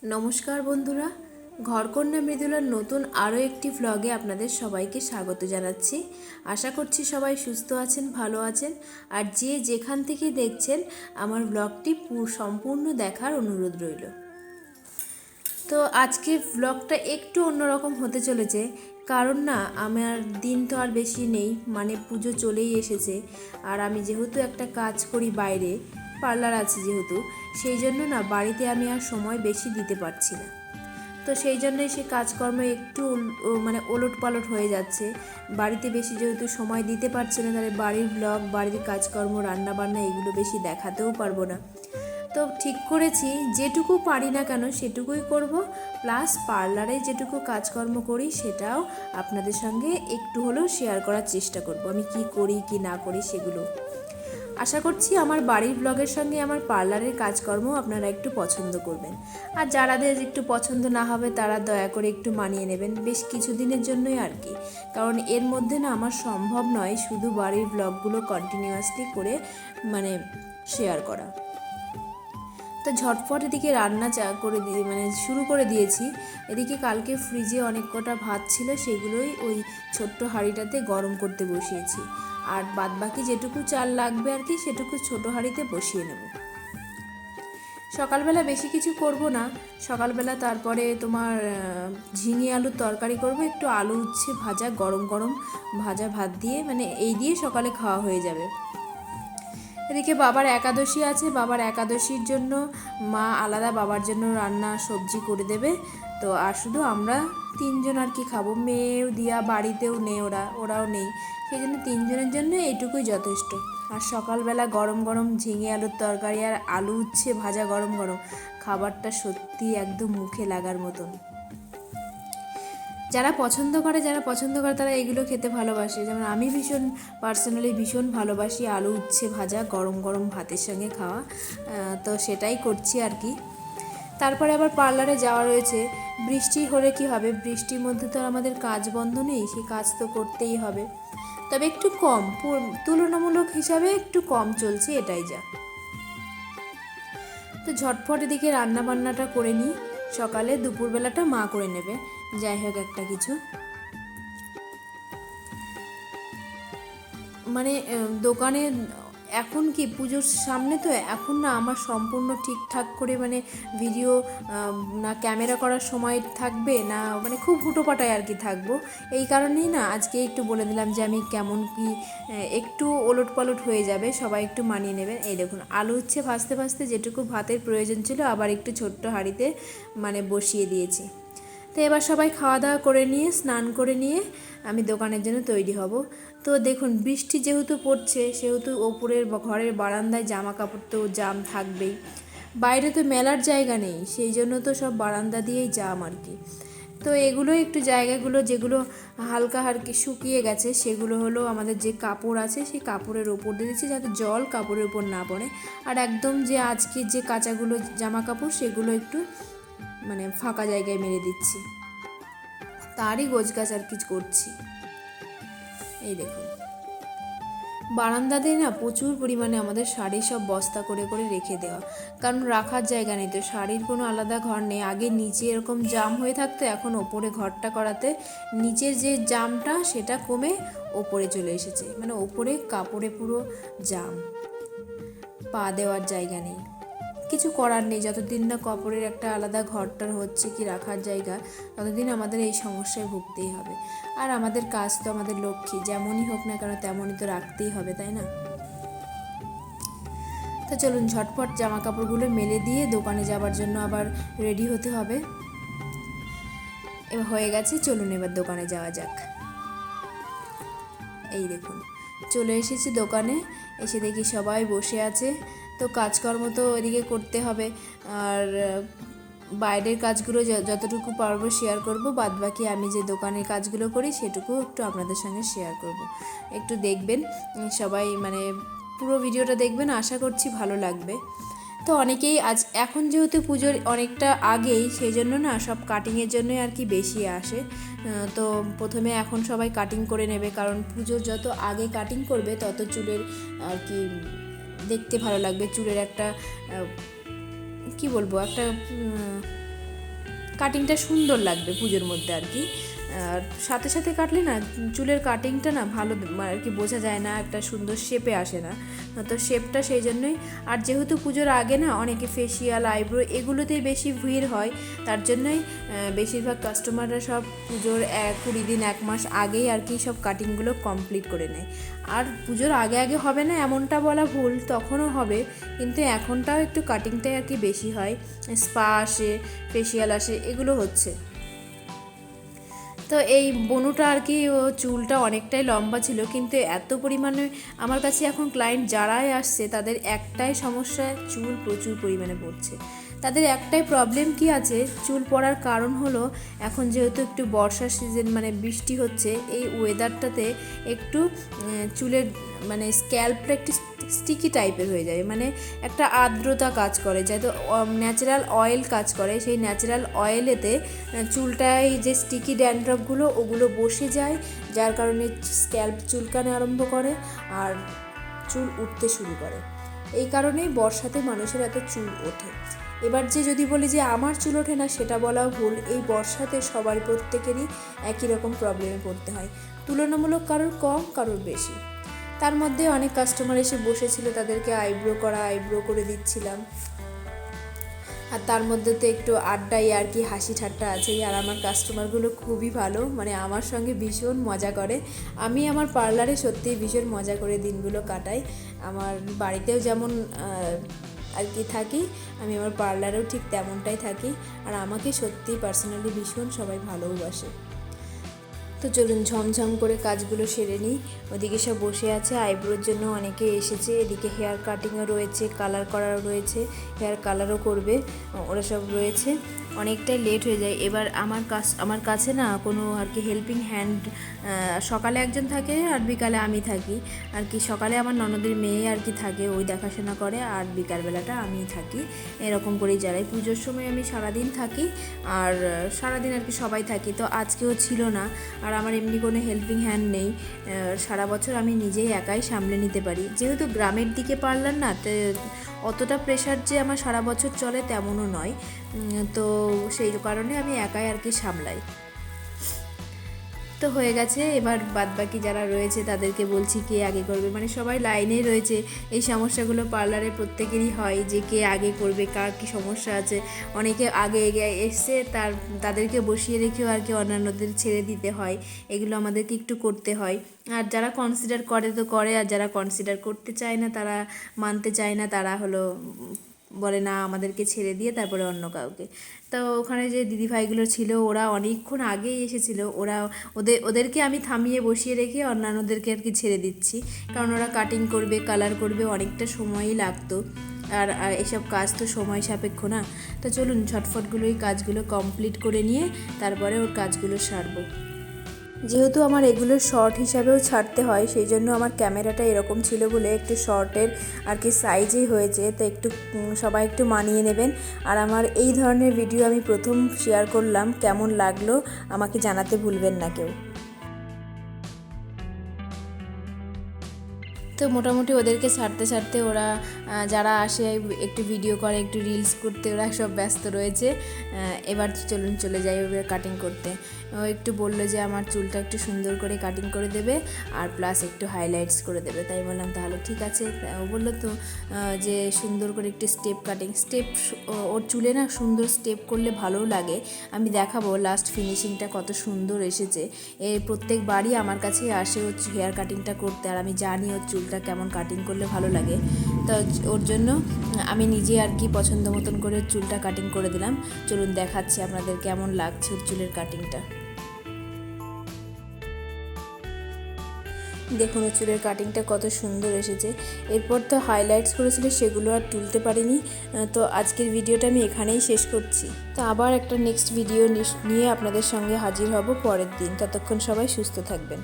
নমস্কার বন্ধুরা, ঘরকন্যা মৃদুলার নতুন আরও একটি ভ্লগে আপনাদের সবাইকে স্বাগত জানাচ্ছি। আশা করছি সবাই সুস্থ আছেন, ভালো আছেন। আর যে যেখান থেকে দেখছেন আমার ভ্লগটি সম্পূর্ণ দেখার অনুরোধ রইল। তো আজকে ভ্লগটা একটু অন্যরকম হতে চলেছে, কারণ না আমার দিন তো আর বেশি নেই, মানে পুজো চলেই এসেছে। আর আমি যেহেতু একটা কাজ করি বাইরে, পার্লার আছে যেহেতু, সেই জন্য না বাড়িতে আমি আর সময় বেশি দিতে পারছি না। তো সেই জন্যই সে কাজকর্ম একটু মানে ওলট পালট হয়ে যাচ্ছে। বাড়িতে বেশি যেহেতু সময় দিতে পারছি না, তাহলে বাড়ির ব্লগ, বাড়ির কাজকর্ম, রান্নাবান্না এগুলো বেশি দেখাতেও পারবো না। তো ঠিক করেছি যেটুকু পারি না কেন সেটুকুই করব, প্লাস পার্লারে যেটুকু কাজকর্ম করি সেটাও আপনাদের সঙ্গে একটু হলেও শেয়ার করার চেষ্টা করব, আমি কি করি কি না করি সেগুলো। আশা করছি আমার বাড়ির ব্লগের সঙ্গে আমার পার্লারের কাজকর্ম আপনারা একটু পছন্দ করবেন। আর যারাদের একটু পছন্দ না হবে তারা দয়া করে একটু মানিয়ে নেবেন, বেশ কিছুদিনের জন্যই আর কি। কারণ এর মধ্যে না আমার সম্ভব নয় শুধু বাড়ির ব্লগগুলো কন্টিনিউয়াসলি করে মানে শেয়ার করা। তো ঝটফট এদিকে রান্না করে দিয়ে শুরু করে দিয়েছি। এদিকে কালকে ফ্রিজে অনেক কটা ভাত ছিল, সেগুলোই ওই ছোট্ট হাঁড়িটাতে গরম করতে বসিয়েছি। আর বাদবাকি যেটুকু চাল লাগবে আর কি সেটুকু ছোটো হাঁড়িতে বসিয়ে নেব। সকালবেলা বেশি কিছু করব না, সকালবেলা তারপরে তোমার ঝিঙে আলুর তরকারি করব, একটু আলু উচ্ছে ভাজা, গরম গরম ভাজা ভাত দিয়ে, মানে এই দিয়ে সকালে খাওয়া হয়ে যাবে। এদিকে বাবার একাদশী আছে, বাবার একাদশীর জন্য মা আলাদা বাবার জন্য রান্না সবজি করে দেবে। তো আর শুধু আমরা তিনজন আর কি খাবো, মেয়েও দিয়া বাড়িতেও নেই, ওরাও নেই, সেই জন্য তিনজনের জন্য এইটুকুই যথেষ্ট। আর সকালবেলা গরম গরম ঝিঙে আলুর তরকারি আর আলু উচ্ছে ভাজা গরম গরম, খাবারটা সত্যি একদম মুখে লাগার মতন। যারা পছন্দ করে তারা এগুলো খেতে ভালোবাসে। যেমন আমি পার্সোনালি ভীষণ ভালোবাসি আলু উচ্ছে ভাজা গরম গরম ভাতের সঙ্গে খাওয়া। তো সেটাই করছি আর কি। তারপরে আবার পার্লারে যাওয়া রয়েছে। বৃষ্টি হলে কি হবে, বৃষ্টির মধ্যে তো আমাদের কাজ বন্ধ নেই, সেই কাজ তো করতেই হবে। তবে একটু কম, তুলনামূলক হিসাবে একটু কম চলছে, এটাই যা। তো ঝটফট এদিকে রান্নাবান্নাটা করে নিই, সকালে দুপুরবেলাটা মা করে নেবে, যাই হোক একটা কিছু। মানে দোকানে এখন কি পুজোর সামনে, তো এখন না আমার সম্পূর্ণ ঠিকঠাক করে মানে ভিডিও না ক্যামেরা করার সময় থাকবে না, মানে খুব হুটোপাটায় আর কি থাকবো। এই কারণেই না আজকে একটু বলে দিলাম যে আমি কেমন কি একটু ওলট পালট হয়ে যাবে, সবাই একটু মানিয়ে নেবেন। এই দেখুন আলু উচ্ছে ভাজতে ভাজতে যেটুকু ভাতের প্রয়োজন ছিল আবার একটু ছোট্ট হাঁড়িতে মানে বসিয়ে দিয়েছি। তো এবার সবাই খাওয়া দাওয়া করে নিয়ে স্নান করে নিয়ে আমি দোকানের জন্য তৈরি হব। তো দেখুন বৃষ্টি যেহেতু পড়ছে সেহেতু ওপরের ঘরের বারান্দায় জামা কাপড় তো জাম থাকবেই, বাইরে তো মেলার জায়গা নেই, সেই জন্য তো সব বারান্দা দিয়েই জাম আর কি। তো এগুলো একটু জায়গাগুলো যেগুলো হালকা হালকা শুকিয়ে গেছে সেগুলো হলো আমাদের যে কাপড় আছে সেই কাপড়ের ওপর দিয়েছি, যাতে জল কাপড়ের উপর না পড়ে। আর একদম যে আজকে যে কাঁচাগুলো জামা কাপড় সেগুলো একটু মানে ফাঁকা জায়গায় মেরে দিচ্ছি, তারই গোছগাছ আর কিছু করছি। এই দেখুন বারান্দাতে না প্রচুর পরিমাণে আমাদের শাড়ি সব বস্তা করে করে রেখে দেওয়া, কারণ রাখার জায়গা নেই, তো শাড়ির কোনো আলাদা ঘর নেই। আগে নিচে এরকম জাম হয়ে থাকতো, এখন ওপরে ঘরটা করাতে নিচের যে জামটা সেটা কমে ওপরে চলে এসেছে, মানে ওপরে কাপড়ে পুরো জাম, পা দেওয়ার জায়গা নেই। কিছু করার নেই, যতদিন না কাপড়ের একটা আলাদা ঘরটার হচ্ছে কি রাখার জায়গা, ততদিন আমাদের এই সমস্যায় ভুগতেই হবে। আর আমাদের কাজ তো আমাদের লক্ষ্মী, যেমনই হোক না কেন তেমনই তো রাখতেই হবে, তাই না? তো চলুন ঝটপট জামা কাপড়গুলো মেলে দিয়ে দোকানে যাবার জন্য আবার রেডি হতে হবে। এবার হয়ে গেছে, চলুন এবার দোকানে যাওয়া যাক। এই দেখুন চলে এসেছি দোকানে, এসে দেখি সবাই বসে আছে। তো কাজকর্ম তো এদিকে করতে হবে, আর বাইরের কাজগুলো যতটুকু পারবো শেয়ার করব, বাদবাকি আমি যে দোকানের কাজগুলো করি সেটুকু একটু আপনাদের সঙ্গে শেয়ার করব। একটু দেখবেন সবাই, মানে পুরো ভিডিওটা দেখবেন, আশা করছি ভালো লাগবে। তো অনেকেই এখন যেহেতু পুজোর অনেকটা আগেই, সেই জন্য না সব কাটিংয়ের জন্যই আর কি বেশি আসে। তো প্রথমে এখন সবাই কাটিং করে নেবে, কারণ পুজোর যত আগে কাটিং করবে তত চুলের আর কি দেখতে ভালো লাগবে, চুলের একটা কি বলবো, একটা কাটিংটা সুন্দর লাগবে পুজোর মধ্যে আর কি। আর সাথে সাথে কাটলে না চুলের কাটিংটা না ভালো আর কি বোঝা যায় না, একটা সুন্দর শেপে আসে না, তো শেপটা সেই জন্যই। আর যেহেতু পুজোর আগে না অনেকে ফেসিয়াল আইব্রো এগুলোতেই বেশি ভিড় হয়, তার জন্যই বেশিরভাগ কাস্টমাররা সব পুজোর 20 দিন 1 মাস আগেই আর কি সব কাটিংগুলো কমপ্লিট করে নেয়। আর পুজোর আগে আগে হবে না এমনটা বলা ভুল, তখনও হবে, কিন্তু এখনটাও একটু কাটিংটাই আর কি বেশি হয়, স্পা আসে, ফেসিয়াল আসে, এগুলো হচ্ছে। তো এই বনুটা আর কি ও চুলটা অনেকটাই লম্বা ছিল, কিন্তু এত পরিমাণে আমার কাছে এখন ক্লায়েন্ট যারাই আসছে তাদের একটাই সমস্যা, চুল প্রচুর পরিমাণে পড়ছে। তাদের একটাই প্রবলেম কি আছে, চুল পড়ার কারণ হলো এখন যেহেতু একটু বর্ষার সিজন, মানে বৃষ্টি হচ্ছে, এই ওয়েদারটাতে একটু চুলের মানে স্ক্যাল্পটা একটু স্টিকি টাইপের হয়ে যায়, মানে একটা আর্দ্রতা কাজ করে, যেহেতু ন্যাচারাল অয়েল কাজ করে, সেই ন্যাচারাল অয়েলেতে চুলটায় যে স্টিকি ড্যান্ড্রফগুলো ওগুলো বসে যায়, যার কারণে স্ক্যাল্প চুলকানো আরম্ভ করে আর চুল উঠতে শুরু করে। এই কারণেই বর্ষাতে মানুষের এত চুল ওঠে। এবার যে যদি বলি যে আমার চুল ওঠে না, সেটা বলাও ভুল, এই বর্ষাতে সবার প্রত্যেকেরই একই রকম প্রবলেমে পড়তে হয়, তুলনামূলক কারোর কম কারোর বেশি। তার মধ্যে অনেক কাস্টমার এসে বসেছিল, তাদেরকে আইব্রো করে দিচ্ছিলাম। আর তার মধ্যে তো একটু আড্ডাই আর কি, হাসি ঠাট্টা আছেই। আর আমার কাস্টমারগুলো খুবই ভালো, মানে আমার সঙ্গে ভীষণ মজা করে। আমি আমার পার্লারে সত্যিই ভীষণ মজা করে দিনগুলো কাটাই। আমার বাড়িতেও যেমন আর কি থাকি, আমি আমার পার্লারেও ঠিক তেমনটাই থাকি। আর আমাকে সত্যিই পার্সোনালি ভীষণ সবাই ভালোবাসে। তো চলুন ঝমঝম করে কাজগুলো সেরে নিই। ওদিকে সব বসে আছে, আইব্রোর জন্য অনেকে এসেছে, এদিকে হেয়ার কাটিংও রয়েছে, কালার করাও রয়েছে, হেয়ার কালারও করবে, ওরা সব রয়েছে। অনেকটাই লেট হয়ে যায়। এবার আমার কাছে না কোনো আর কি হেল্পিং হ্যান্ড, সকালে একজন থাকে আর বিকালে আমি থাকি আর কি। সকালে আমার ননদের মেয়ে আর কি থাকে, ওই দেখাশোনা করে, আর বিকালবেলাটা আমি থাকি, এরকম করেই যারাই। পুজোর সময় আমি সারাদিন থাকি, আর সারাদিন আর কি সবাই থাকি। তো আজকেও ছিল না, আর আমার এমনি কোনো হেল্পিং হ্যান্ড নেই, সারা বছর আমি নিজেই একাই সামলে নিতে পারি। যেহেতু গ্রামের দিকে পারলাম না, অতটা প্রেশার যে আমার সারা বছর চলে তেমনও নয়, তো সেই কারণে আমি একাই আর কি সামলাই। তো হয়ে গেছে, এবার বাদবাকি যারা রয়েছে তাদেরকে বলছি কে আগে করবে, মানে সবাই লাইনে রয়েছে। এই সমস্যাগুলো পার্লারে প্রত্যেকেরই হয়, যে কে আগে করবে, কার কী সমস্যা আছে। অনেকে আগে এগিয়ে এসছে, তাদেরকে বসিয়ে রেখেও আর কি অন্যান্যদের ছেড়ে দিতে হয়, এগুলো আমাদেরকে একটু করতে হয়। আর যারা কনসিডার করে তো করে, আর যারা কনসিডার করতে চায় না, তারা মানতে চায় না, তারা হলো বলে না আমাদেরকে ছেড়ে দিয়ে তারপরে অন্য কাউকে। তো ওখানে যে দিদিভাইগুলো ছিল ওরা অনেকক্ষণ আগেই এসেছিল, ওদেরকে আমি থামিয়ে বসিয়ে রেখে অন্যান্যদেরকে আর কি ছেড়ে দিচ্ছি, কারণ ওরা কাটিং করবে, কালার করবে, অনেকটা সময়ই লাগতো। আর এসব কাজ তো সময় সাপেক্ষ না। তো চলুন ঝটফটগুলো এই কাজগুলো কমপ্লিট করে নিয়ে তারপরে ওর কাজগুলো সারবো। যেহেতু আমার এগুলো শর্ট হিসাবেও ছাড়তে হয়, সেই জন্য আমার ক্যামেরাটা এরকম ছিল বলে একটু শর্টের আর কি সাইজেই হয়েছে, তো একটু সবাই একটু মানিয়ে নেবেন। আর আমার এই ধরনের ভিডিও আমি প্রথম শেয়ার করলাম, কেমন লাগলো আমাকে জানাতে ভুলবেন না কেউ। তো মোটামুটি ওদেরকে ছাড়তে ওরা যারা আসে একটু ভিডিও করে, একটু রিলস করতে, ওরা সব ব্যস্ত রয়েছে। এবার চলুন চলে যাই ওদের কাটিং করতে। ও একটু বললো যে আমার চুলটা একটু সুন্দর করে কাটিং করে দেবে, আর প্লাস একটু হাইলাইটস করে দেবে। তাই বললাম তাহলে ঠিক আছে। ও বললো তো যে সুন্দর করে একটু স্টেপ ওর চুলে না সুন্দর স্টেপ করলে ভালোও লাগে। আমি দেখাবো লাস্ট ফিনিশিংটা কত সুন্দর এসেছে। প্রত্যেকবারই আমার কাছে আসে ওর হেয়ার কাটিংটা করতে, আর আমি জানি ওর চুলটা কেমন কাটিং করলে ভালো লাগে। তো ওর জন্য আমি নিজে আর কি পছন্দ মতন করে চুলটা কাটিং করে দিলাম। চলুন দেখাচ্ছি আপনাদের কেমন লাগছে ওর চুলের কাটিংটা। দেখুন ওর চুলের কাটিংটা কত সুন্দর এসেছে। এরপর তো হাইলাইটস করেছিল, সেগুলো আর তুলতে পারিনি। তো আজকের ভিডিওটা আমি এখানেই শেষ করছি। তো আবার একটা নেক্সট ভিডিও নিয়ে আপনাদের সঙ্গে হাজির হব পরের দিন। ততক্ষণ সবাই সুস্থ থাকবেন।